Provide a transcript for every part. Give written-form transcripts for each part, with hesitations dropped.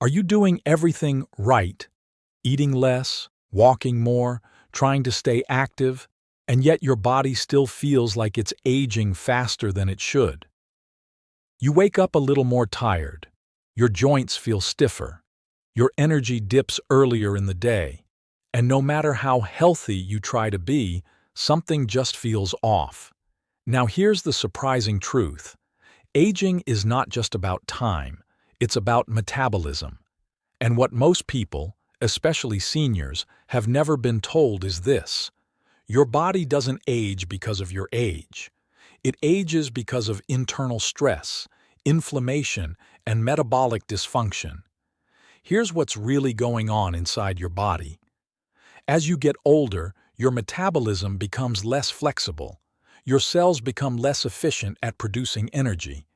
Are you doing everything right? Eating less, walking more, trying to stay active, and yet your body still feels like it's aging faster than it should? You wake up a little more tired. Your joints feel stiffer. Your energy dips earlier in the day. And no matter how healthy you try to be, something just feels off. Now here's the surprising truth. Aging is not just about time, it's about metabolism. And what most people, especially seniors, have never been told is this: your body doesn't age because of your age. It ages because of internal stress, inflammation, and metabolic dysfunction. Here's what's really going on inside your body. As you get older, your metabolism becomes less flexible. Your cells become less efficient at producing energy.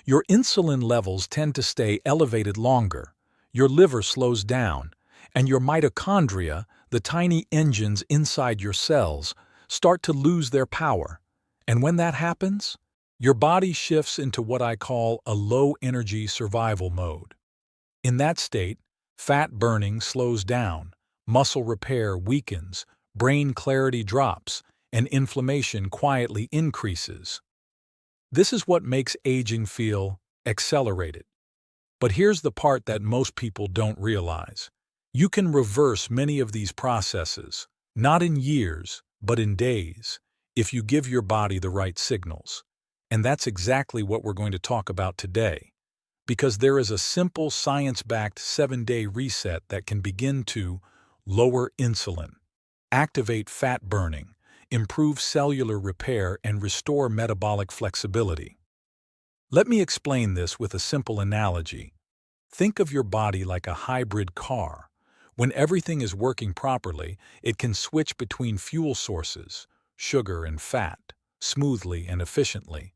Your insulin levels tend to stay elevated longer. Your liver slows down, and your mitochondria, the tiny engines inside your cells, start to lose their power. And when that happens, your body shifts into what I call a low-energy survival mode. In that state, fat burning slows down, muscle repair weakens, brain clarity drops, and inflammation quietly increases. This is what makes aging feel accelerated. But here's the part that most people don't realize. You can reverse many of these processes, not in years, but in days, if you give your body the right signals. And that's exactly what we're going to talk about today. Because there is a simple science-backed 7-day reset that can begin to lower insulin, activate fat burning, improve cellular repair, and restore metabolic flexibility. Let me explain this with a simple analogy. Think of your body like a hybrid car. When everything is working properly, it can switch between fuel sources, sugar and fat, smoothly and efficiently.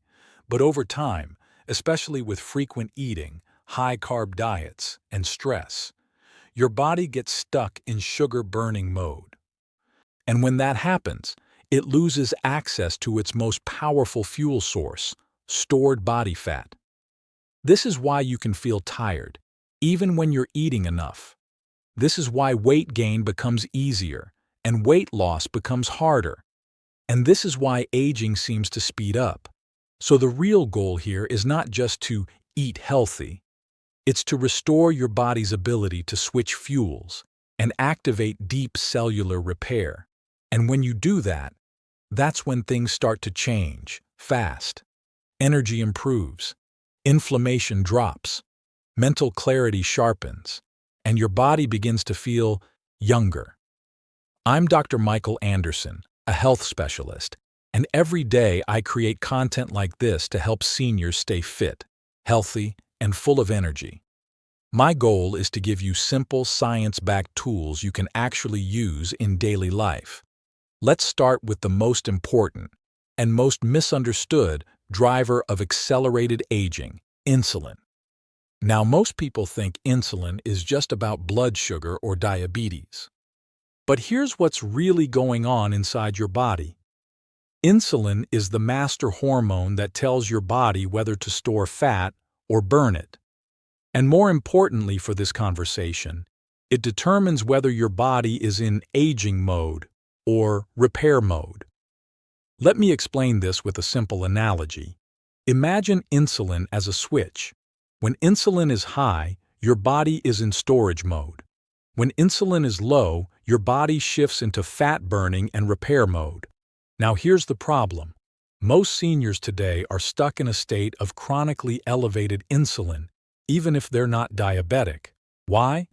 But over time, especially with frequent eating, high-carb diets, and stress, your body gets stuck in sugar-burning mode. And when that happens, it loses access to its most powerful fuel source, stored body fat. This is why you can feel tired, even when you're eating enough. This is why weight gain becomes easier, and weight loss becomes harder. And this is why aging seems to speed up. So the real goal here is not just to eat healthy. It's to restore your body's ability to switch fuels and activate deep cellular repair. And when you do that, that's when things start to change fast. Energy improves, inflammation drops, mental clarity sharpens, and your body begins to feel younger. I'm Dr. Micheal Anderson, a health specialist, and every day I create content like this to help seniors stay fit, healthy, and full of energy. My goal is to give you simple, science-backed tools you can actually use in daily life. Let's start with the most important and most misunderstood driver of accelerated aging: insulin. Now, most people think insulin is just about blood sugar or diabetes. But here's what's really going on inside your body. Insulin is the master hormone that tells your body whether to store fat or burn it. And more importantly for this conversation, it determines whether your body is in aging mode or repair mode. Let me explain this with a simple analogy. Imagine insulin as a switch. When insulin is high, your body is in storage mode. When insulin is low, your body shifts into fat burning and repair mode. Now here's the problem. Most seniors today are stuck in a state of chronically elevated insulin, even if they're not diabetic. Why?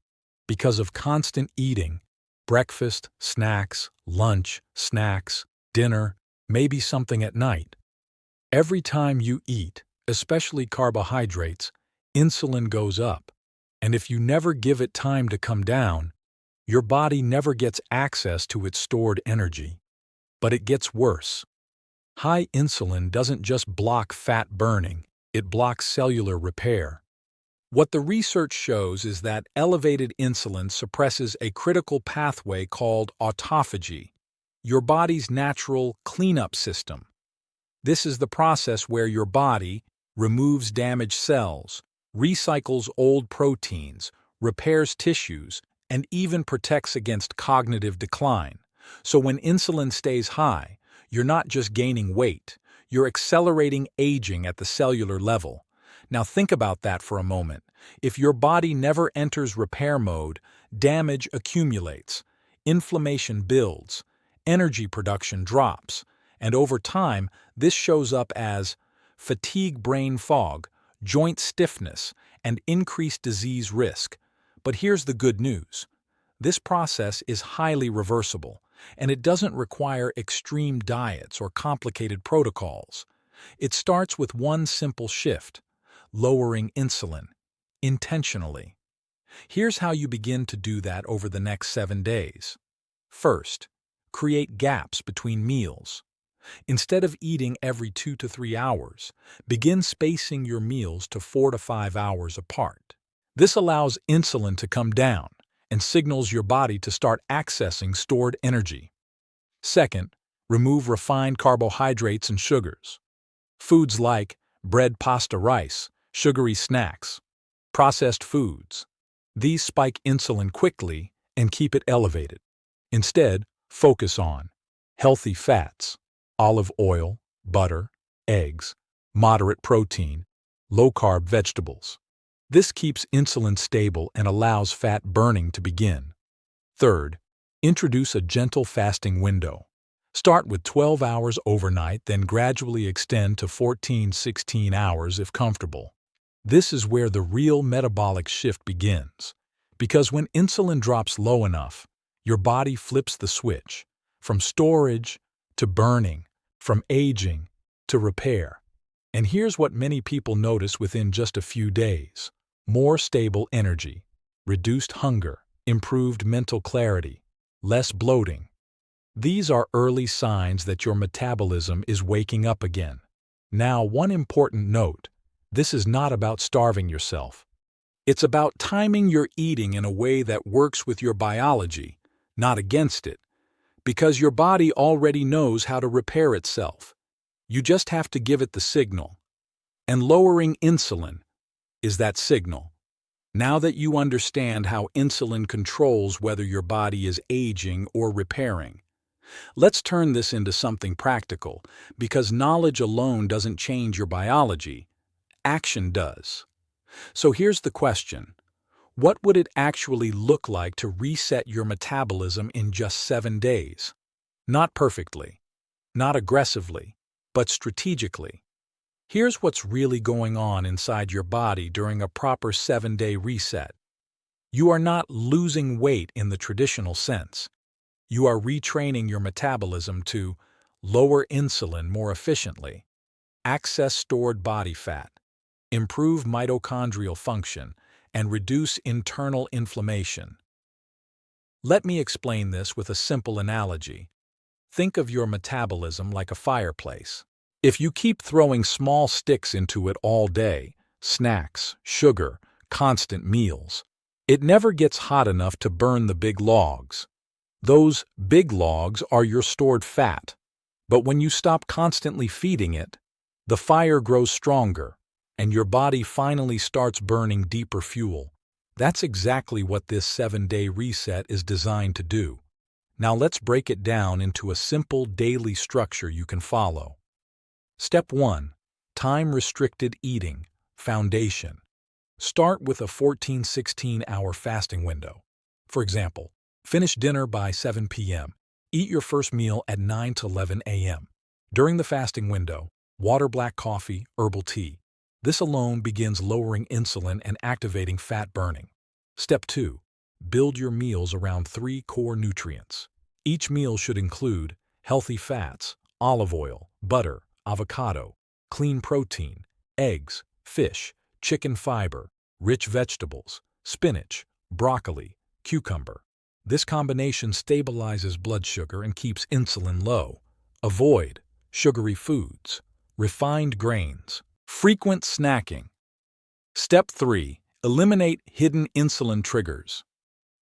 Because of constant eating. Breakfast, snacks, lunch, snacks, dinner, maybe something at night. Every time you eat, especially carbohydrates, insulin goes up. And if you never give it time to come down, your body never gets access to its stored energy. But it gets worse. High insulin doesn't just block fat burning, it blocks cellular repair. What the research shows is that elevated insulin suppresses a critical pathway called autophagy, your body's natural cleanup system. This is the process where your body removes damaged cells, recycles old proteins, repairs tissues, and even protects against cognitive decline. So when insulin stays high, you're not just gaining weight, you're accelerating aging at the cellular level. Now think about that for a moment. If your body never enters repair mode, damage accumulates, inflammation builds, energy production drops, and over time, this shows up as fatigue, brain fog, joint stiffness, and increased disease risk. But here's the good news. This process is highly reversible, and it doesn't require extreme diets or complicated protocols. It starts with one simple shift: lowering insulin, intentionally. Here's how you begin to do that over the next 7 days. First, create gaps between meals. Instead of eating every 2 to 3 hours, begin spacing your meals to 4 to 5 hours apart. This allows insulin to come down and signals your body to start accessing stored energy. Second, remove refined carbohydrates and sugars. Foods like bread, pasta, rice, sugary snacks, processed foods. These spike insulin quickly and keep it elevated. Instead, focus on healthy fats, olive oil, butter, eggs, moderate protein, low-carb vegetables. This keeps insulin stable and allows fat burning to begin. Third, introduce a gentle fasting window. Start with 12 hours overnight, then gradually extend to 14-16 hours if comfortable. This is where the real metabolic shift begins, because when insulin drops low enough, your body flips the switch from storage to burning, from aging to repair. And here's what many people notice within just a few days: more stable energy, reduced hunger, improved mental clarity, less bloating. These are early signs that your metabolism is waking up again. Now, one important note: this is not about starving yourself. It's about timing your eating in a way that works with your biology, not against it, because your body already knows how to repair itself. You just have to give it the signal. And lowering insulin is that signal. Now that you understand how insulin controls whether your body is aging or repairing, let's turn this into something practical, because knowledge alone doesn't change your biology. Action does. So here's the question: what would it actually look like to reset your metabolism in just 7 days? Not perfectly, not aggressively, but strategically. Here's what's really going on inside your body during a proper 7-day reset. You are not losing weight in the traditional sense. You are retraining your metabolism to lower insulin more efficiently, access stored body fat, improve mitochondrial function, and reduce internal inflammation. Let me explain this with a simple analogy. Think of your metabolism like a fireplace. If you keep throwing small sticks into it all day, snacks, sugar, constant meals, it never gets hot enough to burn the big logs. Those big logs are your stored fat. But when you stop constantly feeding it, the fire grows stronger, and your body finally starts burning deeper fuel. That's exactly what this 7-day reset is designed to do. Now let's break it down into a simple daily structure you can follow. Step 1. Time-restricted eating, foundation. Start with a 14-16 hour fasting window. For example, finish dinner by 7 p.m. Eat your first meal at 9 to 11 a.m. During the fasting window, water, black coffee, herbal tea. This alone begins lowering insulin and activating fat burning. Step 2. Build your meals around 3 core nutrients. Each meal should include healthy fats, olive oil, butter, avocado, clean protein, eggs, fish, chicken fiber, rich vegetables, spinach, broccoli, cucumber. This combination stabilizes blood sugar and keeps insulin low. Avoid sugary foods, refined grains, frequent snacking. Step 3. Eliminate hidden insulin triggers.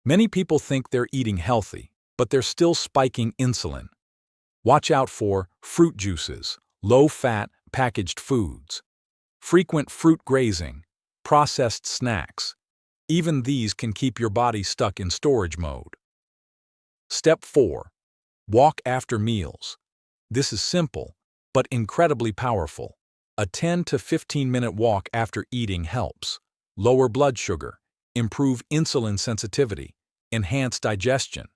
Many people think they're eating healthy, but they're still spiking insulin. Watch out for fruit juices, low-fat packaged foods, frequent fruit grazing, processed snacks, Even these can keep your body stuck in storage mode. Step 4. Walk after meals. This is simple, but incredibly powerful. A 10 to 15-minute walk after eating helps lower blood sugar, improve insulin sensitivity, enhance digestion.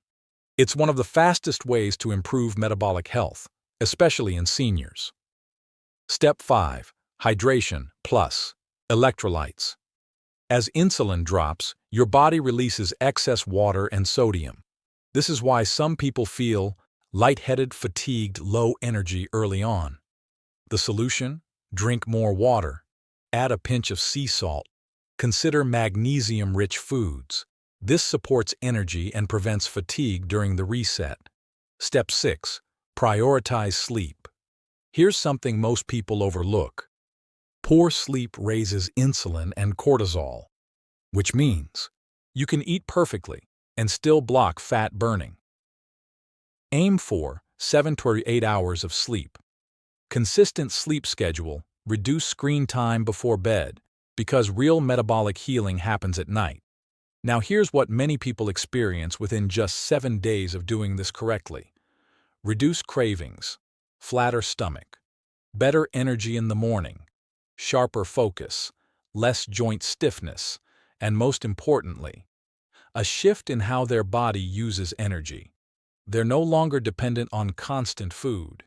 It's one of the fastest ways to improve metabolic health, especially in seniors. Step 5. Hydration plus electrolytes. As insulin drops, your body releases excess water and sodium. This is why some people feel lightheaded, fatigued, low energy early on. The solution? Drink more water. Add a pinch of sea salt. Consider magnesium-rich foods. This supports energy and prevents fatigue during the reset. Step 6. Prioritize sleep. Here's something most people overlook. Poor sleep raises insulin and cortisol, which means you can eat perfectly and still block fat burning. Aim for 7 to 8 hours of sleep. Consistent sleep schedule, reduce screen time before bed, because real metabolic healing happens at night. Now here's what many people experience within just 7 days of doing this correctly. Reduce cravings, flatter stomach, better energy in the morning, sharper focus, less joint stiffness, and most importantly, a shift in how their body uses energy. They're no longer dependent on constant food.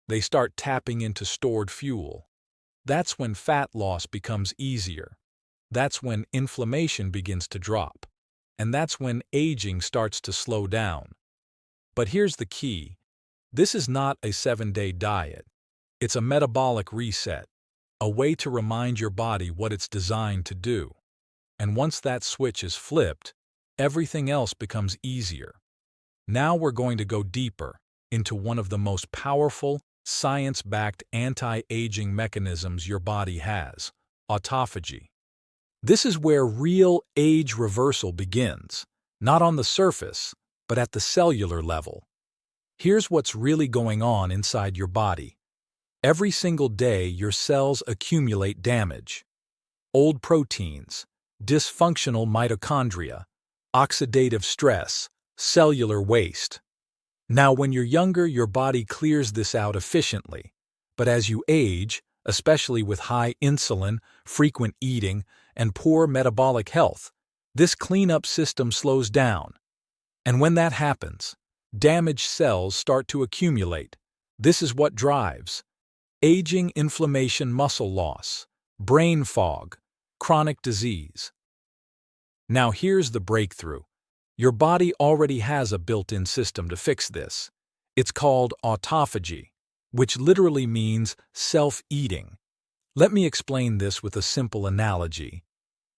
They start tapping into stored fuel. That's when fat loss becomes easier. That's when inflammation begins to drop. And that's when aging starts to slow down. But here's the key. This is not a 7-day diet. It's a metabolic reset, a way to remind your body what it's designed to do. And once that switch is flipped, everything else becomes easier. Now we're going to go deeper into one of the most powerful, science-backed anti-aging mechanisms your body has, autophagy. This is where real age reversal begins, not on the surface, but at the cellular level. Here's what's really going on inside your body. Every single day, your cells accumulate damage. Old proteins, dysfunctional mitochondria, oxidative stress, cellular waste. Now, when you're younger, your body clears this out efficiently. But as you age, especially with high insulin, frequent eating, and poor metabolic health, this cleanup system slows down. And when that happens, damaged cells start to accumulate. This is what drives aging, inflammation, muscle loss, brain fog, chronic disease. Now here's the breakthrough. Your body already has a built-in system to fix this. It's called autophagy, which literally means self-eating. Let me explain this with a simple analogy.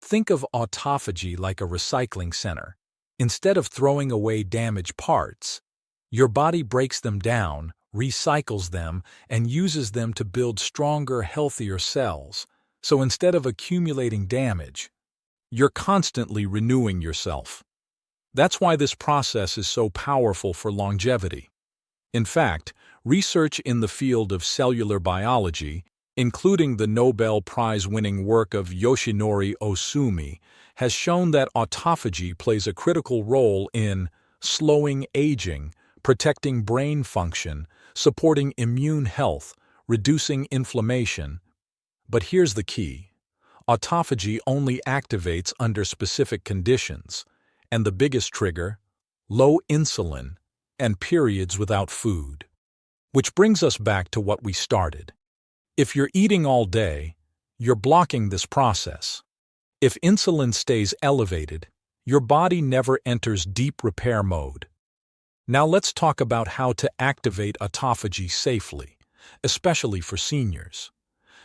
Think of autophagy like a recycling center. Instead of throwing away damaged parts, your body breaks them down, recycles them, and uses them to build stronger, healthier cells. So instead of accumulating damage, you're constantly renewing yourself. That's why this process is so powerful for longevity. In fact, research in the field of cellular biology, including the Nobel Prize-winning work of Yoshinori Ohsumi, has shown that autophagy plays a critical role in slowing aging, protecting brain function, supporting immune health, reducing inflammation. But here's the key. Autophagy only activates under specific conditions, and the biggest trigger, low insulin and periods without food. Which brings us back to what we started. If you're eating all day, you're blocking this process. If insulin stays elevated, your body never enters deep repair mode. Now let's talk about how to activate autophagy safely, especially for seniors.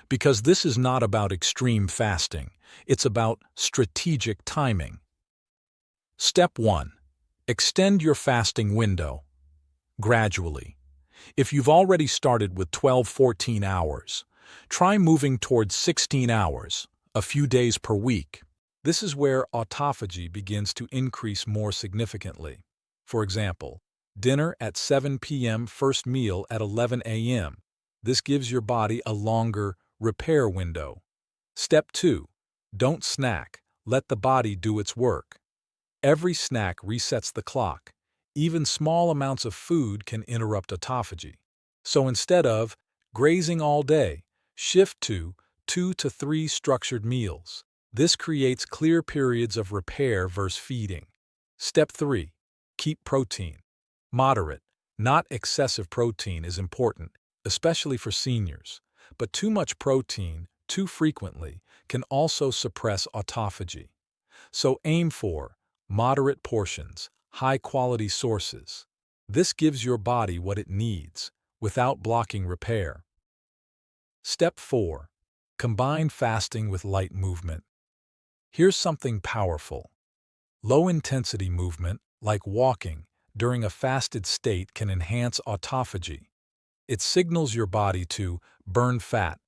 Because this is not about extreme fasting, it's about strategic timing. Step 1. Extend your fasting window. Gradually. If you've already started with 12-14 hours, try moving towards 16 hours, a few days per week. This is where autophagy begins to increase more significantly. For example, dinner at 7 p.m., first meal at 11 a.m. This gives your body a longer repair window. Step 2. Don't snack, Let the body do its work. Every snack resets the clock. Even small amounts of food can interrupt autophagy. So instead of grazing all day, shift to 2 to 3 structured meals. This creates clear periods of repair versus feeding. Step 3. Keep protein. Moderate, not excessive protein is important, especially for seniors. But too much protein, too frequently, can also suppress autophagy. So aim for moderate portions, high-quality sources. This gives your body what it needs, without blocking repair. Step 4. Combine fasting with light movement. Here's something powerful. Low-intensity movement, like walking, during a fasted state can enhance autophagy. It signals your body to burn fat,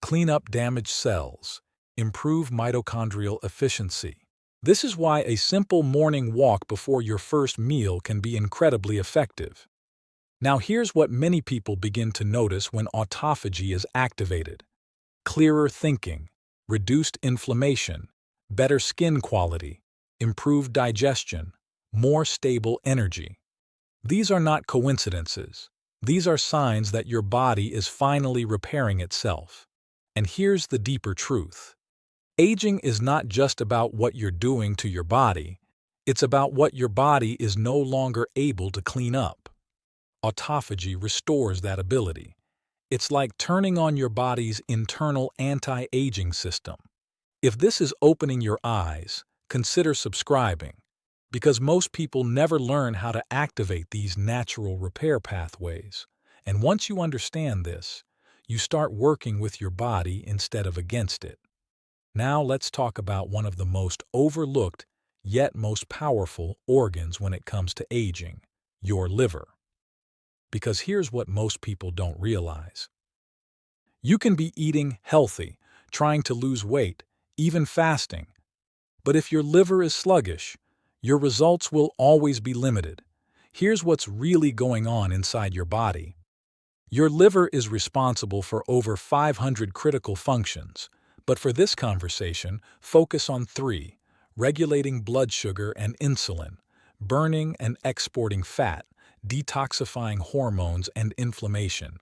clean up damaged cells, improve mitochondrial efficiency. This is why a simple morning walk before your first meal can be incredibly effective. Now here's what many people begin to notice when autophagy is activated. Clearer thinking, reduced inflammation, better skin quality, improved digestion, more stable energy. These are not coincidences. These are signs that your body is finally repairing itself. And here's the deeper truth. Aging is not just about what you're doing to your body, it's about what your body is no longer able to clean up. Autophagy restores that ability. It's like turning on your body's internal anti-aging system. If this is opening your eyes, consider subscribing, because most people never learn how to activate these natural repair pathways. And once you understand this, you start working with your body instead of against it. Now let's talk about one of the most overlooked, yet most powerful organs when it comes to aging, your liver. Because here's what most people don't realize. You can be eating healthy, trying to lose weight, even fasting. But if your liver is sluggish, your results will always be limited. Here's what's really going on inside your body. Your liver is responsible for over 500 critical functions. But for this conversation, focus on 3: regulating blood sugar and insulin, burning and exporting fat, detoxifying hormones and inflammation.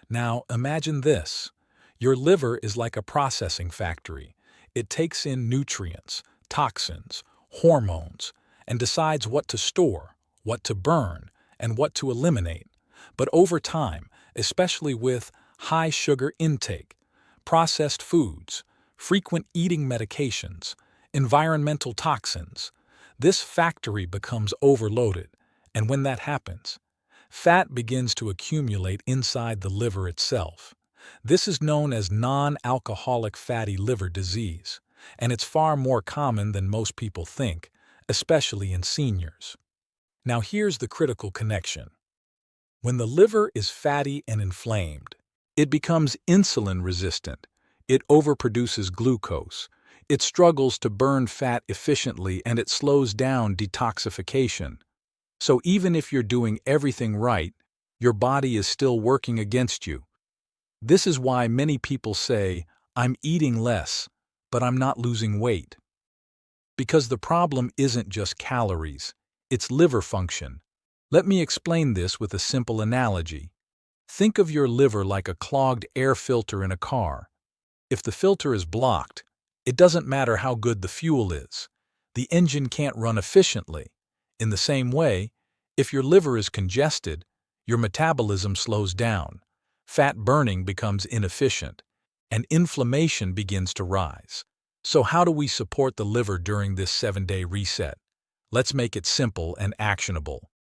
Now, imagine this. Your liver is like a processing factory. It takes in nutrients, toxins, hormones, and decides what to store, what to burn, and what to eliminate. But over time, especially with high sugar intake, processed foods, frequent eating medications, environmental toxins, this factory becomes overloaded, and when that happens, fat begins to accumulate inside the liver itself. This is known as non-alcoholic fatty liver disease, and it's far more common than most people think, especially in seniors. Now here's the critical connection. When the liver is fatty and inflamed, it becomes insulin resistant. It overproduces glucose. It struggles to burn fat efficiently, and it slows down detoxification. So even if you're doing everything right, your body is still working against you. This is why many people say, "I'm eating less, but I'm not losing weight." Because the problem isn't just calories, it's liver function. Let me explain this with a simple analogy. Think of your liver like a clogged air filter in a car. If the filter is blocked, it doesn't matter how good the fuel is. The engine can't run efficiently. In the same way, if your liver is congested, your metabolism slows down, fat burning becomes inefficient, and inflammation begins to rise. So how do we support the liver during this 7-day reset? Let's make it simple and actionable.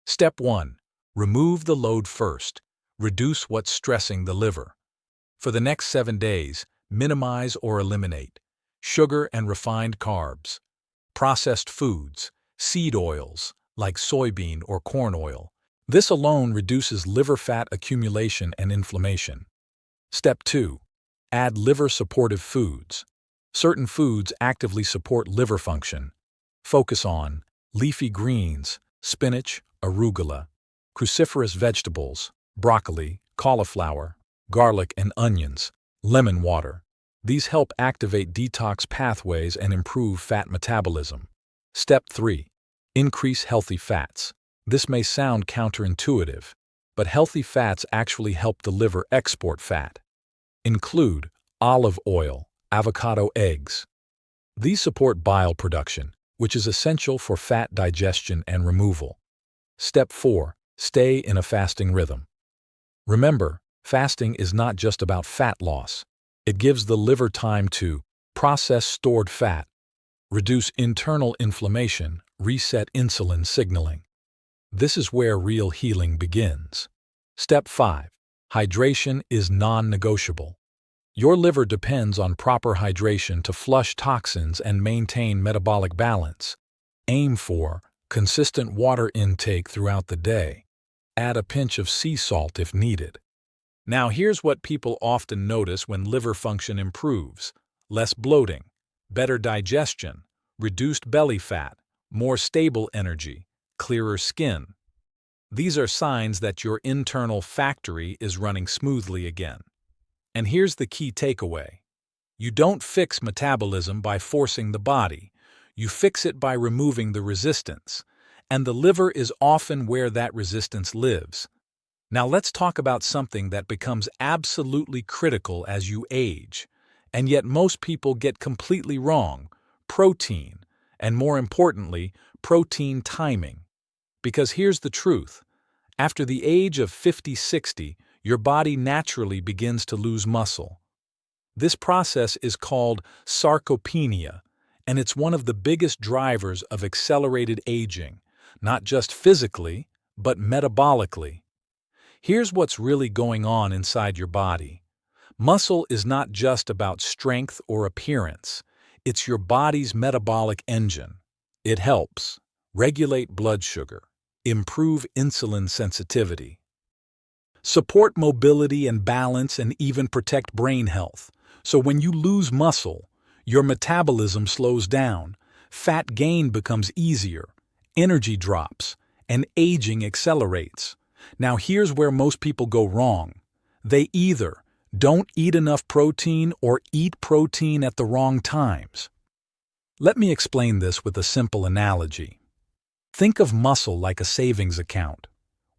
Step 1. Remove the load first. Reduce what's stressing the liver. For the next 7 days, minimize or eliminate sugar and refined carbs, processed foods, seed oils like soybean or corn oil. This alone reduces liver fat accumulation and inflammation. Step 2. Add liver-supportive foods. Certain foods actively support liver function. Focus on leafy greens, spinach, arugula, cruciferous vegetables, broccoli, cauliflower, garlic and onions, lemon water. These help activate detox pathways and improve fat metabolism. Step 3. Increase healthy fats. This may sound counterintuitive, but healthy fats actually help the liver export fat. Include olive oil, avocado eggs. These support bile production, which is essential for fat digestion and removal. Step 4. Stay in a fasting rhythm. Remember, fasting is not just about fat loss. It gives the liver time to process stored fat, reduce internal inflammation, reset insulin signaling. This is where real healing begins. Step 5. Hydration is non-negotiable. Your liver depends on proper hydration to flush toxins and maintain metabolic balance. Aim for consistent water intake throughout the day. Add a pinch of sea salt if needed. Now here's what people often notice when liver function improves: less bloating, better digestion, reduced belly fat, more stable energy, clearer skin. These are signs that your internal factory is running smoothly again. And here's the key takeaway. You don't fix metabolism by forcing the body. You fix it by removing the resistance. And the liver is often where that resistance lives. Now let's talk about something that becomes absolutely critical as you age, and yet most people get completely wrong: protein, and more importantly, protein timing. Because here's the truth. After the age of 50-60, your body naturally begins to lose muscle. This process is called sarcopenia, and it's one of the biggest drivers of accelerated aging, not just physically, but metabolically. Here's what's really going on inside your body. Muscle is not just about strength or appearance. It's your body's metabolic engine. It helps regulate blood sugar, improve insulin sensitivity, support mobility and balance, and even protect brain health. So when you lose muscle, your metabolism slows down, fat gain becomes easier, energy drops, and aging accelerates. Now here's where most people go wrong. They either don't eat enough protein or eat protein at the wrong times. Let me explain this with a simple analogy. Think of muscle like a savings account.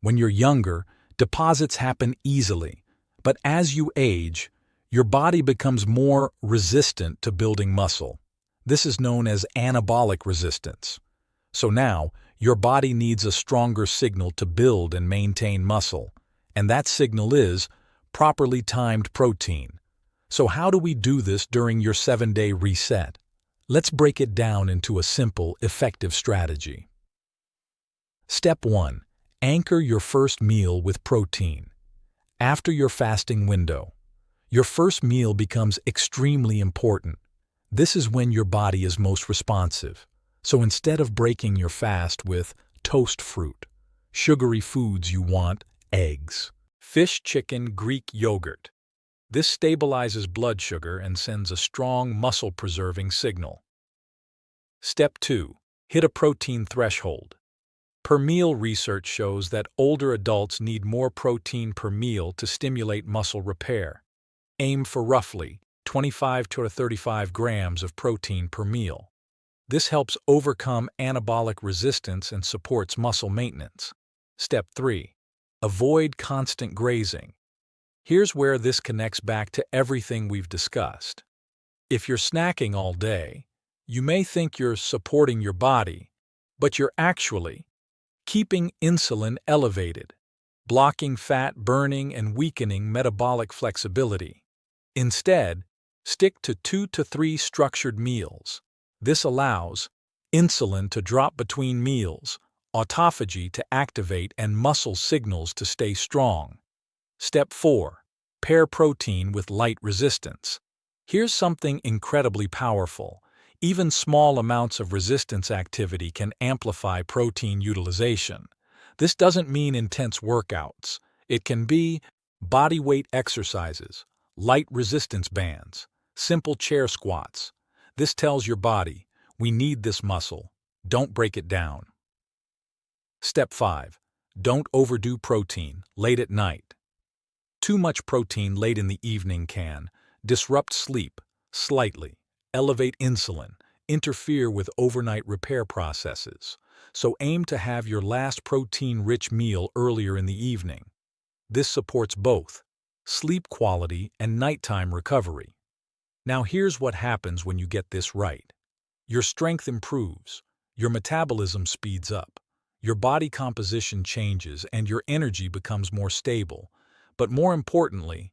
When you're younger, deposits happen easily, but as you age, your body becomes more resistant to building muscle. This is known as anabolic resistance. So now, your body needs a stronger signal to build and maintain muscle, and that signal is properly timed protein. So how do we do this during your 7-day reset? Let's break it down into a simple, effective strategy. Step 1. Anchor your first meal with protein. After your fasting window, your first meal becomes extremely important. This is when your body is most responsive. So instead of breaking your fast with toast fruit, sugary foods, you want eggs, fish, chicken, Greek yogurt. This stabilizes blood sugar and sends a strong muscle-preserving signal. Step 2. Hit a protein threshold. Per meal research shows that older adults need more protein per meal to stimulate muscle repair. Aim for roughly 25 to 35 grams of protein per meal. This helps overcome anabolic resistance and supports muscle maintenance. Step 3. Avoid constant grazing. Here's where this connects back to everything we've discussed. If you're snacking all day, you may think you're supporting your body, but you're actually keeping insulin elevated, blocking fat burning and weakening metabolic flexibility. Instead, stick to 2 to 3 structured meals. This allows insulin to drop between meals, autophagy to activate, and muscle signals to stay strong. Step 4. Pair protein with light resistance. Here's something incredibly powerful. Even small amounts of resistance activity can amplify protein utilization. This doesn't mean intense workouts. It can be body weight exercises, light resistance bands, simple chair squats. This tells your body, we need this muscle. Don't break it down. Step 5. Don't overdo protein late at night. Too much protein late in the evening can disrupt sleep, slightly, elevate insulin, interfere with overnight repair processes. So aim to have your last protein-rich meal earlier in the evening. This supports both sleep quality and nighttime recovery. Now here's what happens when you get this right. Your strength improves, your metabolism speeds up, your body composition changes, and your energy becomes more stable. But more importantly,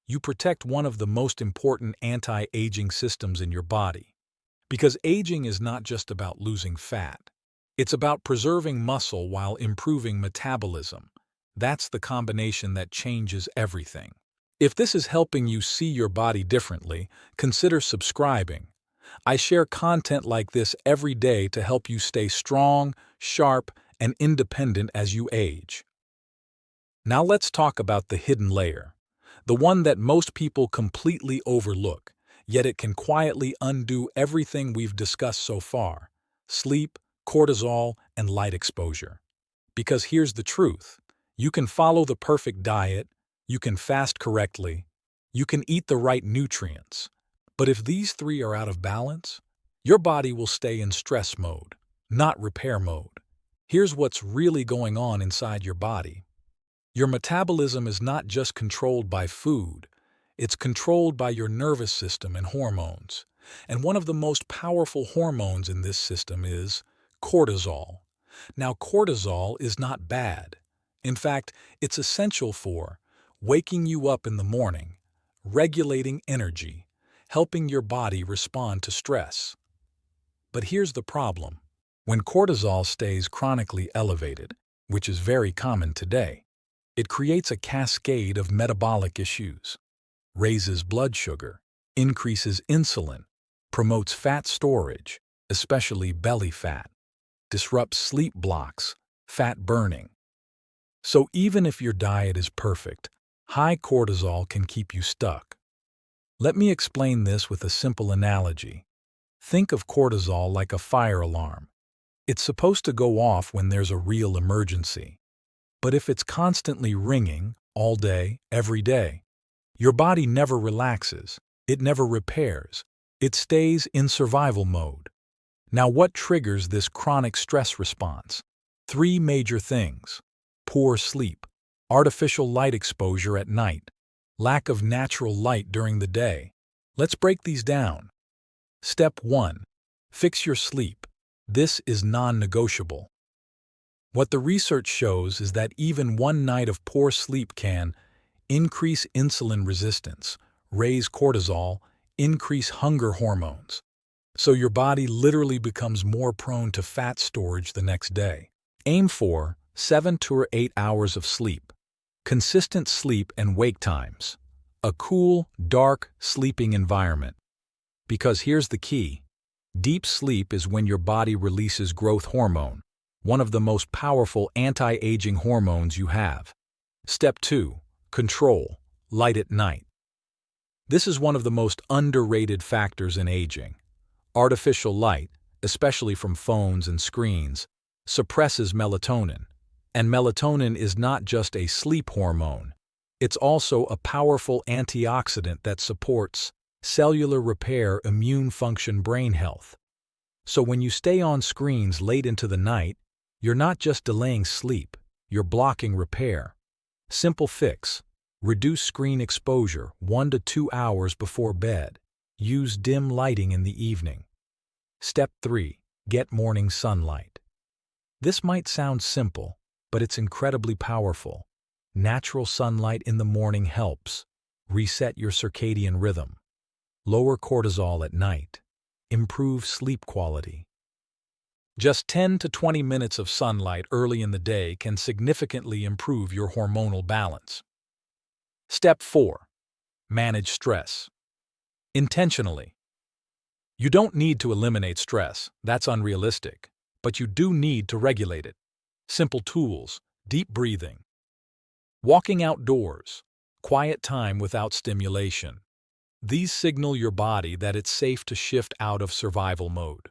you protect one of the most important anti-aging systems in your body. Because aging is not just about losing fat. It's about preserving muscle while improving metabolism. That's the combination that changes everything. If this is helping you see your body differently, consider subscribing. I share content like this every day to help you stay strong, sharp, and independent as you age. Now let's talk about the hidden layer, the one that most people completely overlook, yet it can quietly undo everything we've discussed so far: sleep, cortisol, and light exposure. Because here's the truth: you can follow the perfect diet, you can fast correctly, you can eat the right nutrients. But if these three are out of balance, your body will stay in stress mode, not repair mode. Here's what's really going on inside your body. Your metabolism is not just controlled by food, it's controlled by your nervous system and hormones. And one of the most powerful hormones in this system is cortisol. Now, cortisol is not bad. In fact, it's essential for waking you up in the morning, regulating energy, helping your body respond to stress. But here's the problem. When cortisol stays chronically elevated, which is very common today, it creates a cascade of metabolic issues, raises blood sugar, increases insulin, promotes fat storage, especially belly fat, disrupts sleep blocks, fat burning. So even if your diet is perfect, high cortisol can keep you stuck. Let me explain this with a simple analogy. Think of cortisol like a fire alarm. It's supposed to go off when there's a real emergency. But if it's constantly ringing, all day, every day, your body never relaxes, it never repairs, it stays in survival mode. Now what triggers this chronic stress response? Three major things: poor sleep, artificial light exposure at night, lack of natural light during the day. Let's break these down. Step 1. Fix your sleep. This is non-negotiable. What the research shows is that even one night of poor sleep can increase insulin resistance, raise cortisol, increase hunger hormones. So your body literally becomes more prone to fat storage the next day. Aim for 7 to 8 hours of sleep. Consistent sleep and wake times. A cool, dark, sleeping environment. Because here's the key. Deep sleep is when your body releases growth hormone, one of the most powerful anti-aging hormones you have. Step 2. Control. Light at night. This is one of the most underrated factors in aging. Artificial light, especially from phones and screens, suppresses melatonin. And melatonin is not just a sleep hormone. It's also a powerful antioxidant that supports cellular repair, immune function, brain health. So when you stay on screens late into the night, you're not just delaying sleep, you're blocking repair. Simple fix: reduce screen exposure 1 to 2 hours before bed. Use dim lighting in the evening. Step 3. Get morning sunlight. This might sound simple, but it's incredibly powerful. Natural sunlight in the morning helps reset your circadian rhythm, lower cortisol at night, improve sleep quality. Just 10 to 20 minutes of sunlight early in the day can significantly improve your hormonal balance. Step 4. Manage stress. Intentionally. You don't need to eliminate stress, that's unrealistic, but you do need to regulate it. Simple tools: deep breathing, walking outdoors, quiet time without stimulation. These signal your body that it's safe to shift out of survival mode.